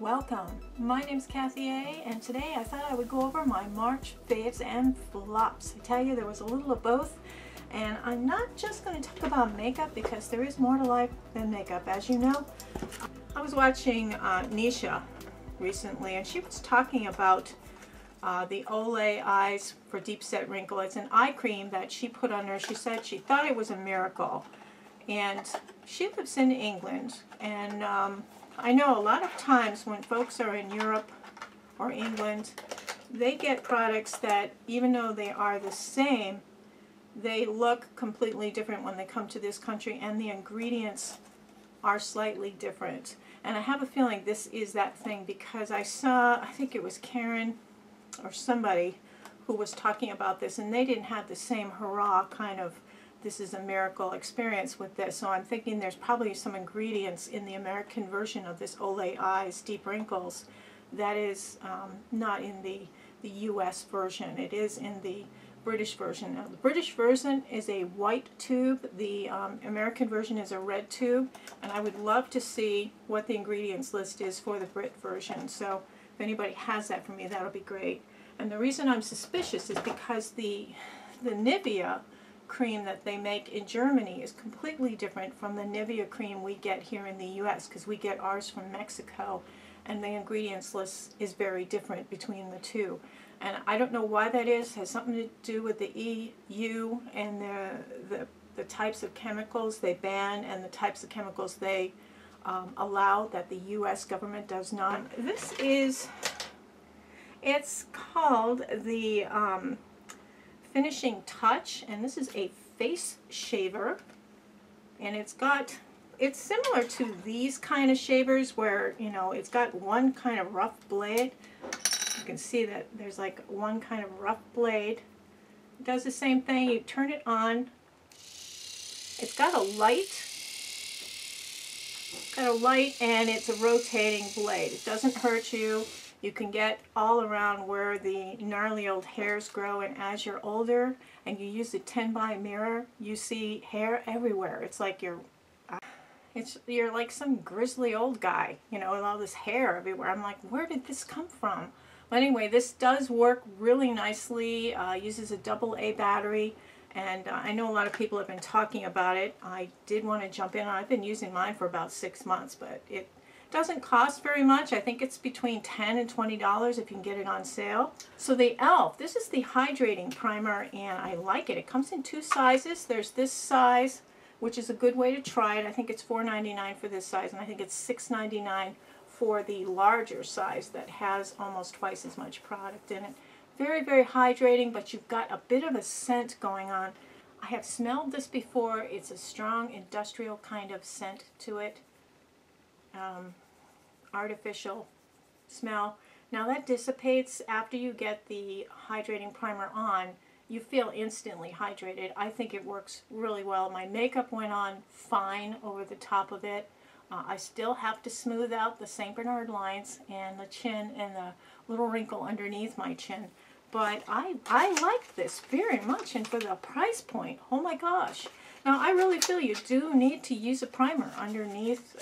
Welcome. My name's Kathy A, and today I thought I would go over my March faves and flops. I tell you, there was a little of both, and I'm not just going to talk about makeup because there is more to life than makeup, as you know. I was watching Nisha recently, and she was talking about the OLAY eyes for deep set wrinkle. It's an eye cream that she put on her. She said she thought it was a miracle, and she lives in England, and I know a lot of times when folks are in Europe or England, they get products that, even though they are the same, they look completely different when they come to this country, and the ingredients are slightly different. And I have a feeling this is that thing, because I saw, I think it was Karen or somebody who was talking about this, and they didn't have the same hurrah kind of this is a miracle experience with this. So I'm thinking there's probably some ingredients in the American version of this Olay Eyes Deep Wrinkles that is not in the US version. It is in the British version. Now, the British version is a white tube. The American version is a red tube. And I would love to see what the ingredients list is for the Brit version. So if anybody has that for me, that'll be great. And the reason I'm suspicious is because the Nivea cream that they make in Germany is completely different from the Nivea cream we get here in the US, because we get ours from Mexico, and the ingredients list is very different between the two. And I don't know why that is. It has something to do with the EU and the types of chemicals they ban and the types of chemicals they allow that the US government does not. This is, it's called the Finishing Touch, and this is a face shaver, and it's similar to these kind of shavers where, you know, it's got one kind of rough blade. You can see that there's like one kind of rough blade. It does the same thing. You turn it on. It's got a light. And it's a rotating blade. It doesn't hurt you. You can get all around where the gnarly old hairs grow, and as you're older and you use the 10x mirror, you see hair everywhere. It's like you're like some grizzly old guy, you know, with all this hair everywhere. I'm like, where did this come from? But anyway, this does work really nicely. Uses a AA battery, and I know a lot of people have been talking about it. I did want to jump in. I've been using mine for about 6 months, but it doesn't cost very much. I think it's between $10 and $20 if you can get it on sale. So the e.l.f., this is the Hydrating Primer, and I like it. It comes in 2 sizes. There's this size, which is a good way to try it. I think it's $4.99 for this size, and I think it's $6.99 for the larger size that has almost twice as much product in it. Very, very hydrating, but you've got a bit of a scent going on. I have smelled this before. It's a strong industrial kind of scent to it. Artificial smell. Now that dissipates after you get the hydrating primer on. You feel instantly hydrated. I think it works really well. My makeup went on fine over the top of it. I still have to smooth out the St. Bernard lines and the chin and the little wrinkle underneath my chin. But I like this very much, and for the price point, oh my gosh. Now I really feel you do need to use a primer underneath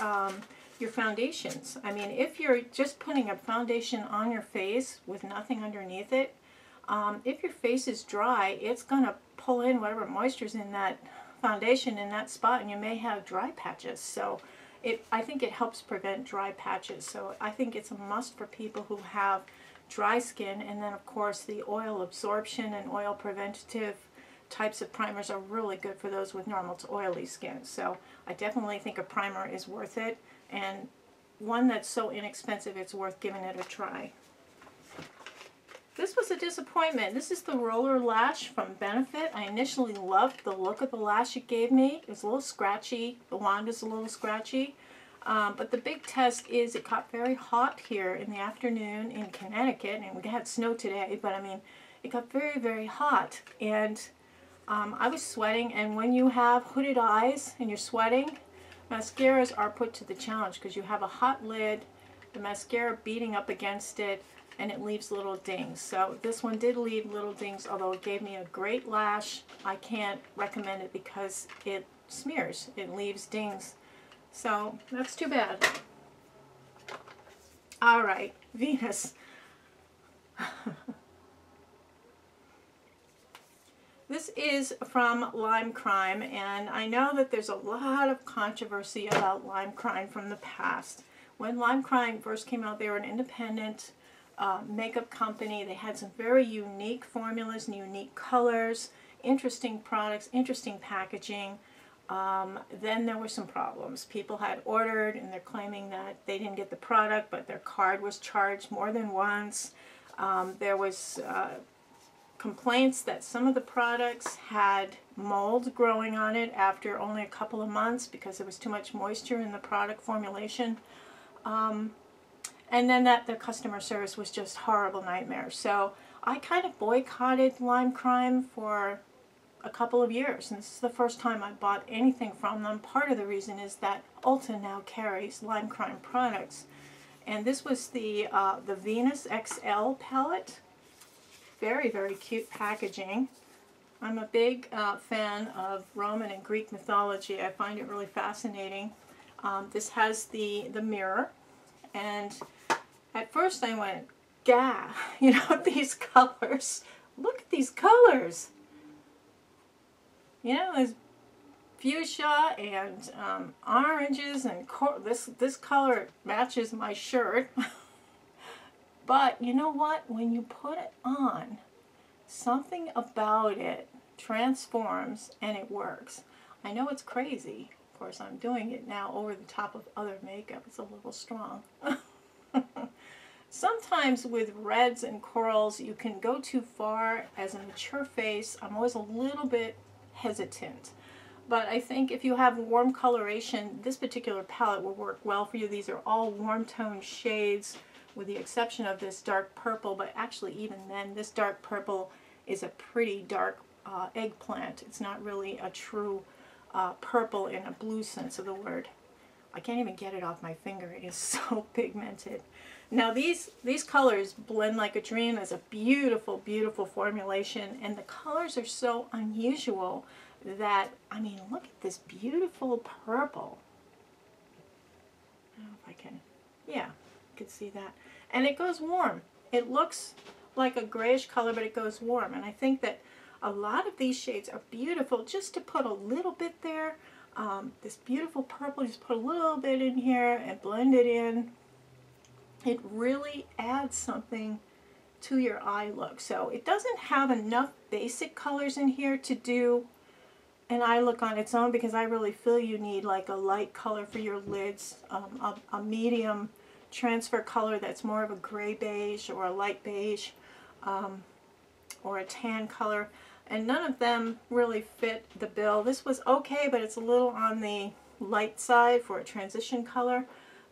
your foundations. I mean, if you're just putting a foundation on your face with nothing underneath it, if your face is dry, it's going to pull in whatever moisture's in that foundation in that spot, and you may have dry patches. So I think it helps prevent dry patches. So I think it's a must for people who have dry skin. And then of course the oil absorption and oil preventative types of primers are really good for those with normal to oily skin. So I definitely think a primer is worth it, and one that's so inexpensive it's worth giving it a try. This was a disappointment. This is the Roller Lash from Benefit. I initially loved the look of the lash it gave me. It was a little scratchy. The wand is a little scratchy. But the big test is it got very hot here in the afternoon in Connecticut, and we had snow today, but I mean, it got very, very hot. And I was sweating, and when you have hooded eyes and you're sweating, mascaras are put to the challenge because you have a hot lid, the mascara beating up against it, and it leaves little dings. So this one did leave little dings, although it gave me a great lash. I can't recommend it because it smears. It leaves dings. So that's too bad. All right, Venus. This is from Lime Crime, and I know that there's a lot of controversy about Lime Crime from the past. When Lime Crime first came out, they were an independent makeup company. They had some very unique formulas and unique colors, interesting products, interesting packaging. Then there were some problems. People had ordered and they're claiming that they didn't get the product, but their card was charged more than once. There was complaints that some of the products had mold growing on it after only a couple of months because there was too much moisture in the product formulation. And then that their customer service was just horrible nightmare. So I kind of boycotted Lime Crime for a couple of years, and this is the first time I bought anything from them. Part of the reason is that Ulta now carries Lime Crime products, and this was the Venus XL palette. Very, very cute packaging. I'm a big fan of Roman and Greek mythology. I find it really fascinating. This has the mirror, and at first I went, gah, you know, these colors. Look at these colors. You know, there's fuchsia and oranges, and this color matches my shirt. But you know what? When you put it on, something about it transforms and it works. I know it's crazy. Of course, I'm doing it now over the top of other makeup. It's a little strong. Sometimes with reds and corals, you can go too far. As a mature face, I'm always a little bit hesitant. But I think if you have warm coloration, this particular palette will work well for you. These are all warm tone shades, with the exception of this dark purple, but actually even then, this dark purple is a pretty dark eggplant. It's not really a true purple in a blue sense of the word. I can't even get it off my finger. It is so pigmented. Now these colors blend like a dream. It's a beautiful, beautiful formulation, and the colors are so unusual that, I mean, look at this beautiful purple. I don't know if I can, yeah, you can see that. And it goes warm. It looks like a grayish color, but it goes warm. And I think that a lot of these shades are beautiful just to put a little bit there. This beautiful purple, just put a little bit in here and blend it in. It really adds something to your eye look. So it doesn't have enough basic colors in here to do an eye look on its own, because I really feel you need like a light color for your lids, a medium transfer color that's more of a gray beige or a light beige, or a tan color, and none of them really fit the bill. This was okay, but it's a little on the light side for a transition color.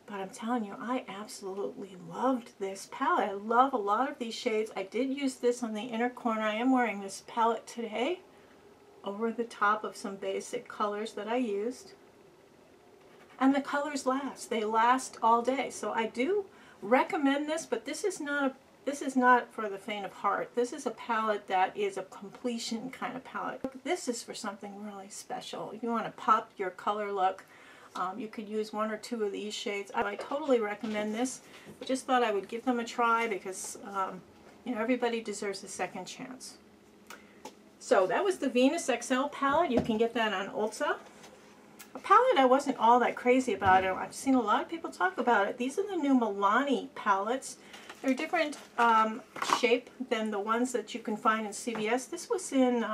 But I'm telling you, I absolutely loved this palette. I love a lot of these shades. I did use this on the inner corner. I am wearing this palette today over the top of some basic colors that I used. And the colors last. They last all day. So I do recommend this, but this is not for the faint of heart. This is a palette that is a completion kind of palette. This is for something really special. If you want to pop your color look, you could use one or two of these shades. I totally recommend this. I just thought I would give them a try because you know, everybody deserves a second chance. So that was the Venus XL palette. You can get that on Ulta. A palette I wasn't all that crazy about. I've seen a lot of people talk about it. These are the new MILANI palettes. They're different shape than the ones that you can find in CVS. This was in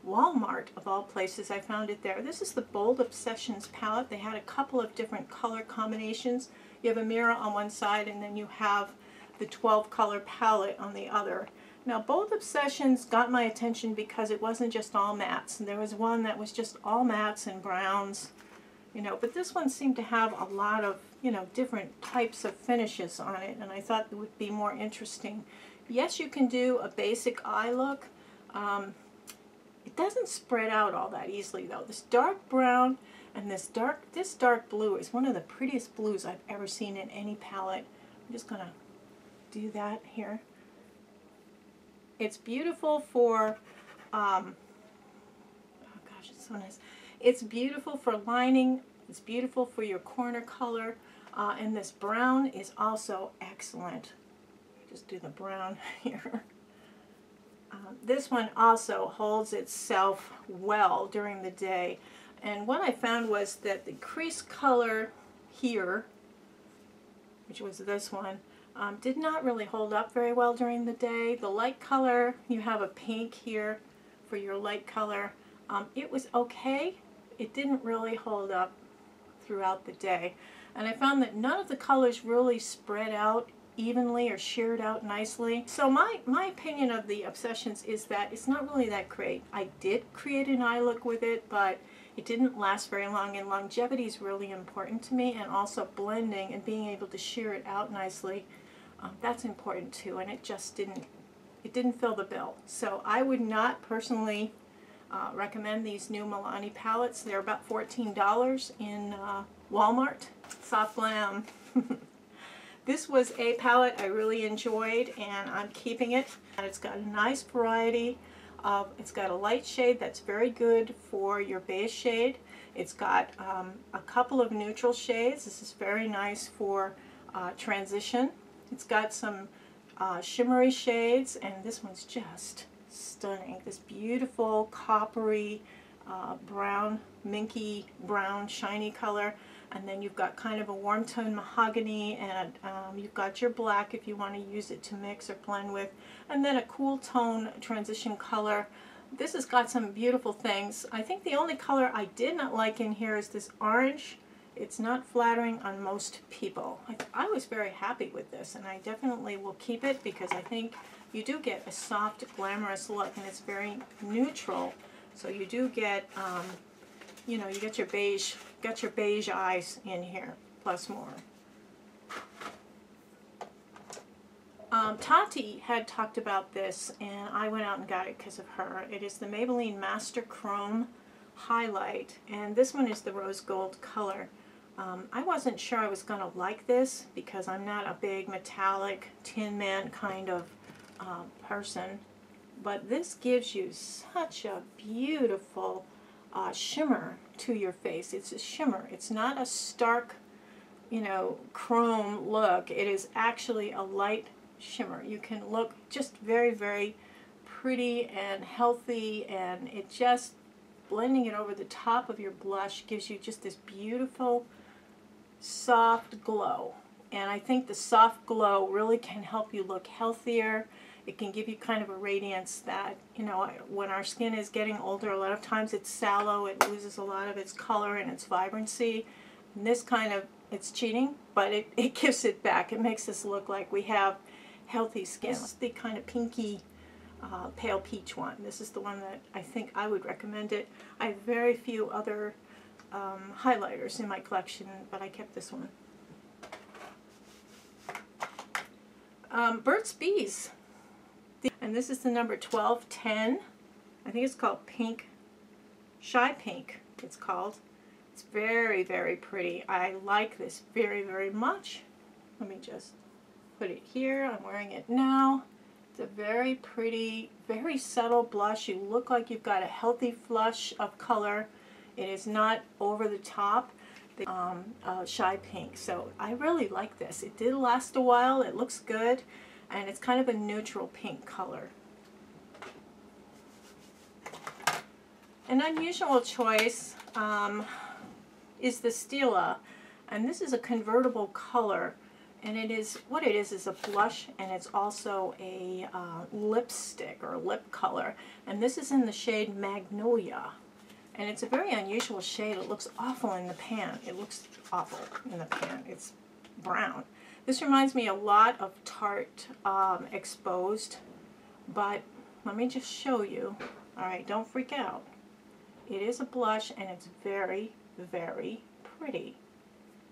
Walmart, of all places. I found it there. This is the Bold Obsessions palette. They had a couple of different color combinations. You have a mirror on one side, and then you have the 12 color palette on the other. Now, Bold Obsessions got my attention because it wasn't just all mattes. And there was one that was just all mattes and browns, you know, but this one seemed to have a lot of, you know, different types of finishes on it, and I thought it would be more interesting. Yes, you can do a basic eye look. It doesn't spread out all that easily though. This dark brown and this dark blue is one of the prettiest blues I've ever seen in any palette. I'm just gonna do that here. It's beautiful for, oh gosh, it's so nice. It's beautiful for lining. It's beautiful for your corner color. And this brown is also excellent. Just do the brown here. This one also holds itself well during the day. And what I found was that the crease color here, which was this one, did not really hold up very well during the day. The light color, you have a pink here for your light color. It was okay. It didn't really hold up throughout the day. And I found that none of the colors really spread out evenly or sheared out nicely. So my opinion of the Obsessions is that it's not really that great. I did create an eye look with it, but it didn't last very long, and longevity is really important to me, and also blending and being able to shear it out nicely. That's important too, and it just didn't fill the bill. So I would not personally recommend these new MILANI palettes. They're about $14 in Walmart. Soft Glam. This was a palette I really enjoyed, and I'm keeping it. And it's got a nice variety of, it's got a light shade that's very good for your base shade. It's got a couple of neutral shades. This is very nice for transition. It's got some shimmery shades, and this one's just stunning. This beautiful coppery brown, minky brown, shiny color. And then you've got kind of a warm tone mahogany, and you've got your black if you want to use it to mix or blend with, and then a cool tone transition color. This has got some beautiful things. I think the only color I did not like in here is this orange. It's not flattering on most people. I was very happy with this, and I definitely will keep it because I think you do get a soft, glamorous look, and it's very neutral. So you do get, you know, you get your beige eyes in here, plus more. Tati had talked about this, and I went out and got it because of her. It is the Maybelline Master Chrome Highlight, and this one is the rose gold color. I wasn't sure I was going to like this because I'm not a big metallic Tin Man kind of person, but this gives you such a beautiful shimmer to your face. It's a shimmer. It's not a stark, you know, chrome look. It is actually a light shimmer. You can look just very, very pretty and healthy, and it just, blending it over the top of your blush gives you just this beautiful soft glow. And I think the soft glow really can help you look healthier. It can give you kind of a radiance that, you know, when our skin is getting older, a lot of times it's sallow, it loses a lot of its color and its vibrancy. And this kind of, it's cheating, but it gives it back. It makes us look like we have healthy skin. This is the kind of pinky, pale peach one. This is the one that I think I would recommend it. I have very few other highlighters in my collection, but I kept this one. Burt's Bees. And this is the number 1210. I think it's called Pink, Shy Pink it's called. It's very, very pretty. I like this very, very much. Let me just put it here. I'm wearing it now. It's a very pretty, very subtle blush. You look like you've got a healthy flush of color. It is not over the top. Shy Pink. So I really like this. It did last a while. It looks good. And it's kind of a neutral pink color. An unusual choice is the STILA, and this is a convertible color, and it is, what it is a blush, and it's also a lipstick or lip color, and this is in the shade Magnolia, and it's a very unusual shade. It looks awful in the pan. It looks awful in the pan. It's brown. This reminds me a lot of Tarte Exposed, but let me just show you. Alright, don't freak out. It is a blush, and it's very, very pretty.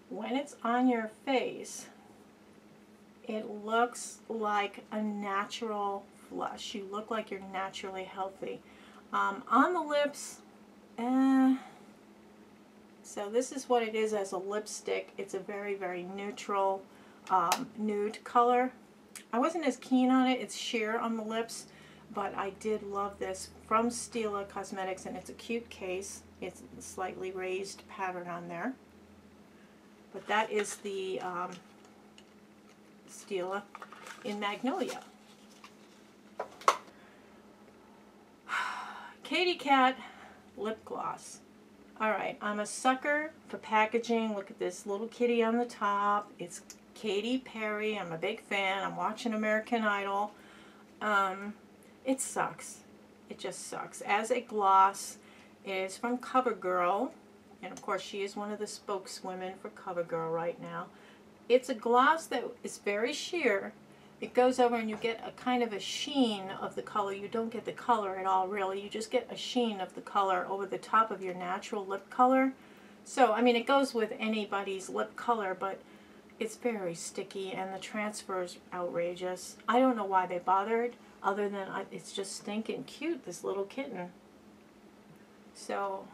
When it's on your face, it looks like a natural flush. You look like you're naturally healthy. On the lips, so this is what it is as a lipstick. It's a very, very neutral nude color. I wasn't as keen on it. It's sheer on the lips, but I did love this from STILA Cosmetics, and it's a cute case. It's a slightly raised pattern on there, but that is the STILA in Magnolia. Katy Cat lip gloss. Alright, I'm a sucker for packaging. Look at this little kitty on the top. It's Katy Perry. I'm a big fan. I'm watching American Idol. It sucks. It just sucks. As a gloss, it is from COVERGIRL. And of course, she is one of the spokeswomen for COVERGIRL right now. It's a gloss that is very sheer. It goes over and you get a kind of a sheen of the color. You don't get the color at all, really. You just get a sheen of the color over the top of your natural lip color. So, I mean, it goes with anybody's lip color, but it's very sticky and the transfer is outrageous. I don't know why they bothered, other than it's just stinking cute, this little kitten. So,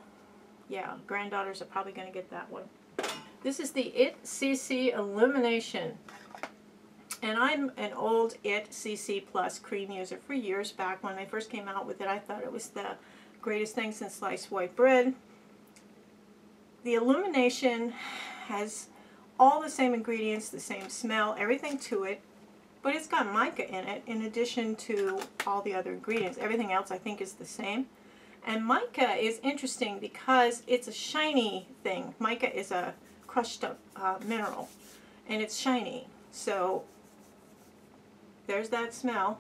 yeah, granddaughters are probably going to get that one. This is the it.cc Illumination. And I'm an old it.cc Plus cream user for years back. When they first came out with it, I thought it was the greatest thing since sliced white bread. The Illumination has all the same ingredients, the same smell, everything to it, but it's got mica in it in addition to all the other ingredients. Everything else I think is the same. And mica is interesting because it's a shiny thing. Mica is a crushed up mineral, and it's shiny. So there's that smell.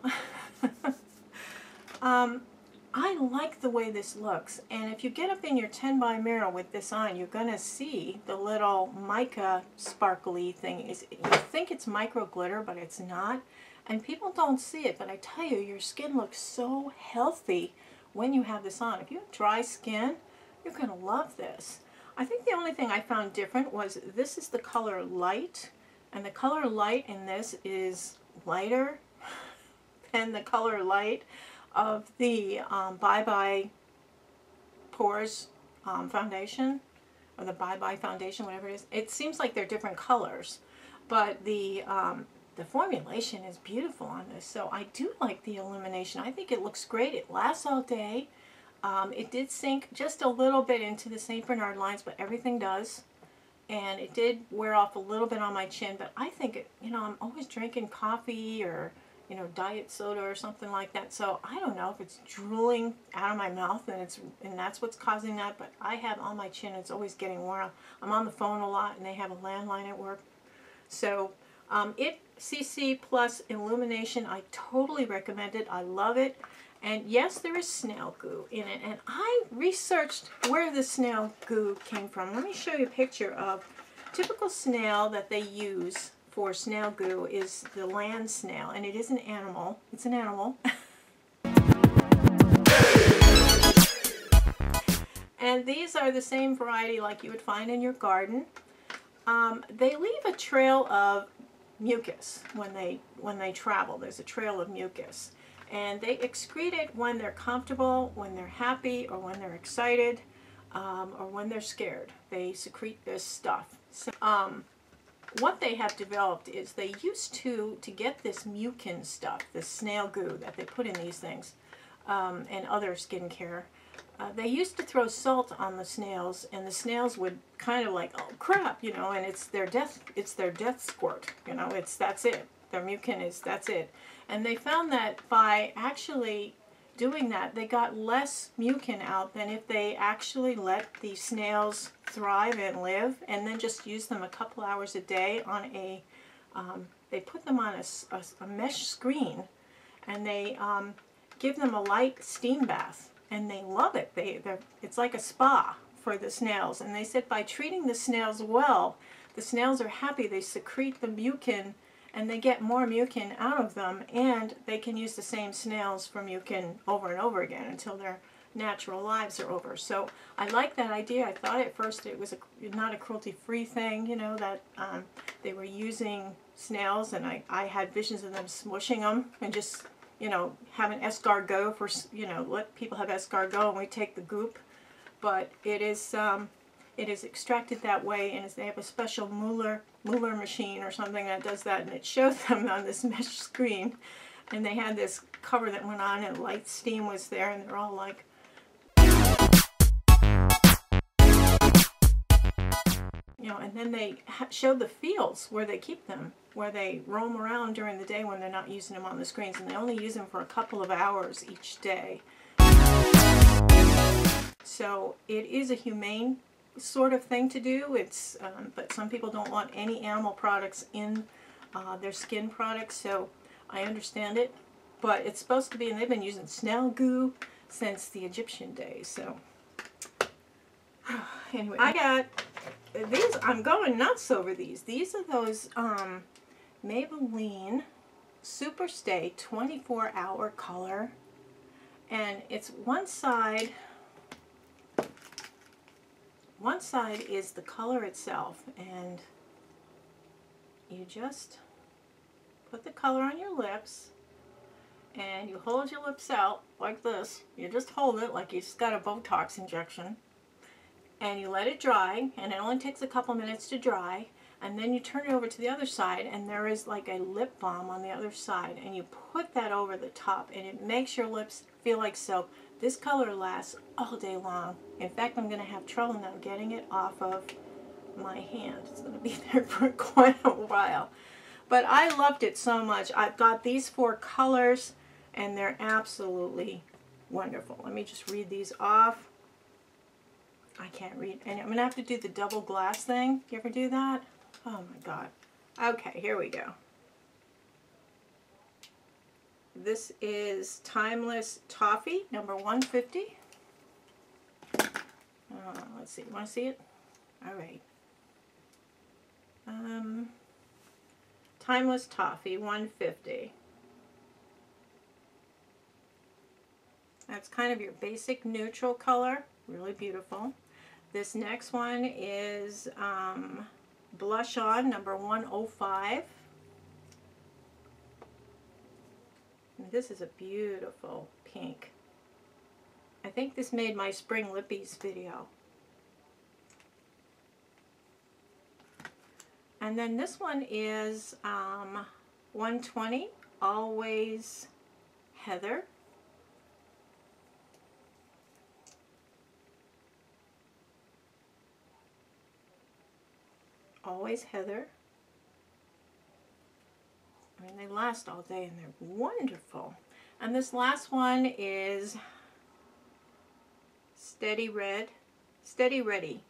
I like the way this looks, and if you get up in your 10 by mirror with this on, you're going to see the little mica sparkly thing. You think it's micro glitter, but it's not, and people don't see it, but I tell you, your skin looks so healthy when you have this on. If you have dry skin, you're going to love this. I think the only thing I found different was this is the color Light, and the color Light in this is lighter than the color Light of the Bye Bye Pores foundation, or the Bye Bye foundation, whatever it is. It seems like they're different colors, but the formulation is beautiful on this. So I do like the Illumination. I think it looks great. It lasts all day. It did sink just a little bit into the St. Bernard lines, but everything does. And it did wear off a little bit on my chin, but I think, it, you know, I'm always drinking coffee or, you know, diet soda or something like that. So I don't know if it's drooling out of my mouth and that's what's causing that, but I have on my chin, it's always getting worn. I'm on the phone a lot and they have a landline at work. So it.cc Plus Illumination, I totally recommend it. I love it. And yes, there is snail goo in it. And I researched where the snail goo came from. Let me show you a picture of typical snail that they use for snail goo is the land snail. And it is an animal. It's an animal. And these are the same variety like you would find in your garden. They leave a trail of mucus when they travel. There's a trail of mucus. And they excrete it when they're comfortable, when they're happy, or when they're excited, or when they're scared. They secrete this stuff. So, what they have developed is they used to get this mucin stuff, this snail goo that they put in these things, and other skincare. They used to throw salt on the snails, and the snails would kind of like, oh crap, you know, and it's their death squirt, you know, that's it. Their mucin is, that's it. And they found that by actually doing that, they got less mucin out than if they actually let the snails thrive and live, and then just use them a couple hours a day on a, they put them on a mesh screen, and they give them a light steam bath, and they love it. It's like a spa for the snails, and they said by treating the snails well, the snails are happy. They secrete the mucin, and they get more mucin out of them, and they can use the same snails for mucin over and over again until their natural lives are over. So I like that idea. I thought at first it was not a cruelty-free thing, you know, that they were using snails, and I had visions of them smushing them and just, you know, have an escargot for, you know, let people have escargot and we take the goop. But it is extracted that way, and they have a special Mueller machine or something that does that, and it shows them on this mesh screen, and they had this cover that went on and light steam was there, and they're all like, you know, and then they show the fields where they keep them, where they roam around during the day when they're not using them on the screens, and they only use them for a couple of hours each day. So it is a humane sort of thing to do. It's but some people don't want any animal products in their skin products, so I understand it. But it's supposed to be, and they've been using snail goo since the Egyptian days. So anyway, I got these. I'm going nuts over these. These are those Maybelline Superstay 24-hour color, and it's one side. One side is the color itself, and you just put the color on your lips, and you hold your lips out like this. You just hold it like you just got a Botox injection, and you let it dry, and it only takes a couple minutes to dry, and then you turn it over to the other side, and there is like a lip balm on the other side, and you put that over the top, and it makes your lips feel like soap. This color lasts all day long. In fact, I'm going to have trouble now getting it off of my hand. It's going to be there for quite a while. But I loved it so much. I've got these 4 colors, and they're absolutely wonderful. Let me just read these off. I can't read. And I'm going to have to do the double glass thing. You ever do that? Oh my God. Okay, here we go. This is Timeless Toffee, number 150. Let's see. You want to see it? All right. Timeless Toffee, 150. That's kind of your basic neutral color. Really beautiful. This next one is Blush On, number 105. This is a beautiful pink. I think this made my Spring Lippies video. And then this one is 120, Always Heather. Always Heather. I mean, they last all day and they're wonderful. And this last one is Steady Ready,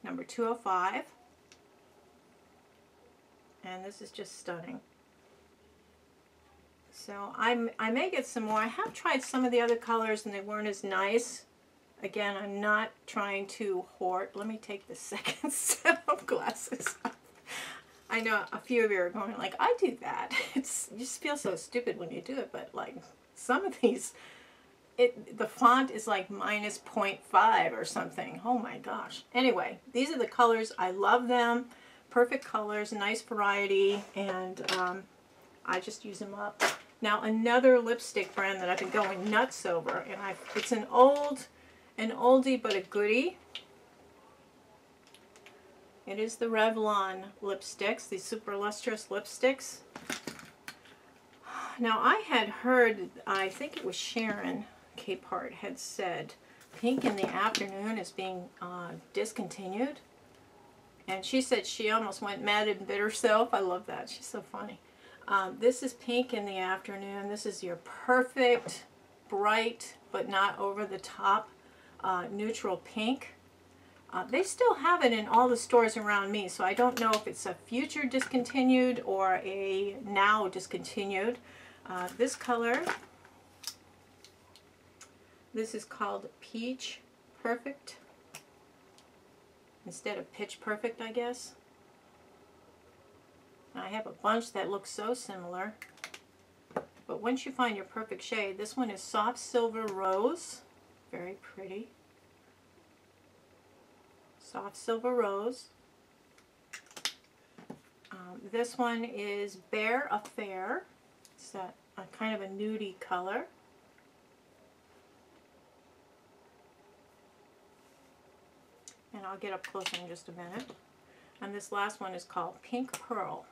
number 205. And this is just stunning. So I may get some more. I have tried some of the other colors and they weren't as nice. Again, I'm not trying to hoard. Let me take the second set of glasses off. I know a few of you are going like, I do that. You just feel so stupid when you do it, but like some of these, the font is like minus 0.5 or something. Oh my gosh. Anyway, these are the colors. I love them. Perfect colors, nice variety, and I just use them up. Now another lipstick brand that I've been going nuts over, and it's an oldie but a goodie. It is the Revlon lipsticks, these super lustrous lipsticks. Now I had heard, I think it was Sharon Capehart had said, Pink in the Afternoon is being discontinued. And she said she almost went mad and bit herself. I love that. She's so funny. This is Pink in the Afternoon. This is your perfect, bright, but not over the top, neutral pink. They still have it in all the stores around me, so I don't know if it's a future discontinued or a now discontinued. This color, this is called Peach Perfect, instead of Pitch Perfect, I guess. I have a bunch that look so similar, but once you find your perfect shade, this one is Soft Silver Rose, very pretty. Soft Silver Rose. This one is Bare Affair. It's a kind of a nudie color. And I'll get up closer in just a minute. And this last one is called Pink Pearl.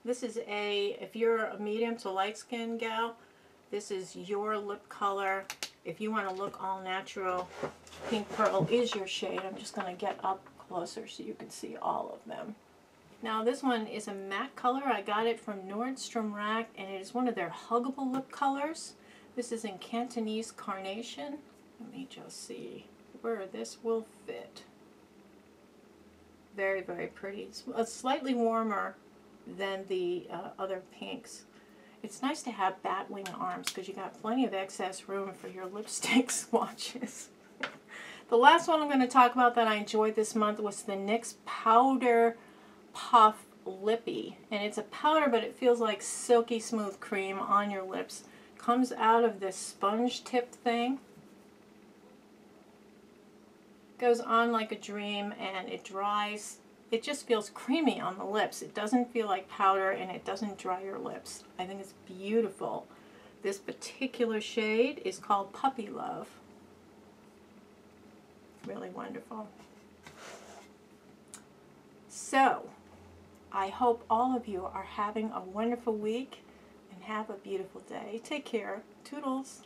This is if you're a medium to light skin gal, this is your lip color. If you want to look all natural, Pink Pearl is your shade. I'm just going to get up closer so you can see all of them. Now this one is a matte color. I got it from Nordstrom Rack, and it is one of their Huggable lip colors. This is in Cantonese Carnation. Let me just see where this will fit. Very, very pretty. It's slightly warmer than the other pinks. It's nice to have bat wing arms because you got plenty of excess room for your lipstick swatches. The last one I'm going to talk about that I enjoyed this month was the NYX Powder Puff Lippy. And it's a powder, but it feels like silky smooth cream on your lips. Comes out of this sponge tip thing. Goes on like a dream, and it dries. It just feels creamy on the lips. It doesn't feel like powder, and it doesn't dry your lips. I think it's beautiful. This particular shade is called Puppy Love. Really wonderful. So, I hope all of you are having a wonderful week and have a beautiful day. Take care. Toodles.